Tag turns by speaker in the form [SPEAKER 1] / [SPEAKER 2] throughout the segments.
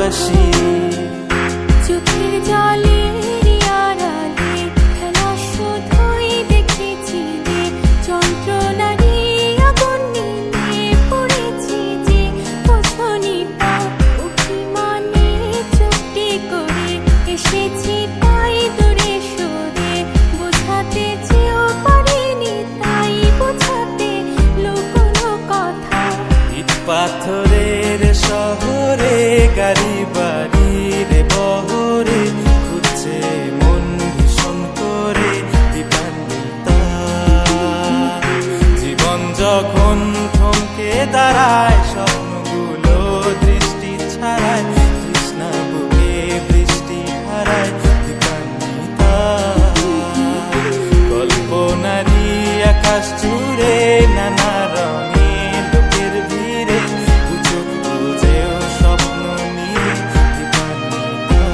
[SPEAKER 1] ভালোবাসি।
[SPEAKER 2] চোখের জলের আড়ালে খেলা শুধুই দেখেছি রে, যন্ত্রণারই আগুন নিয়ে পড়েছি যে বোঝনি তা। অভিমানে চুপটি করে এসেছি তাই দূরে সরে, বোঝাতে চেয়েও পারিনি তাই বোঝাতে লুকোনো কথা।
[SPEAKER 1] ইট পাথরের শহরে গাড়ি বাড়ির বহরে খুঁজছে মন ভীষণ করে দীপান্বিতা। জীবন যখন থমকে দাঁড়ায় স্বপ্নগুলো দৃষ্টি ছাড়ায়, তৃষ্ণা বুকে বৃষ্টি হারায় দীপান্বিতা। কল্পনারই আকাশ জুড়ে নানা রঙে লোকের ভিড়ে দুচোখ বুঝেও স্বপ্ন নিয়ে দীপান্বিতা।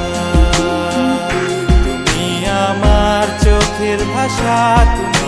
[SPEAKER 1] তুমি আমার চোখের ভাষা, তুমি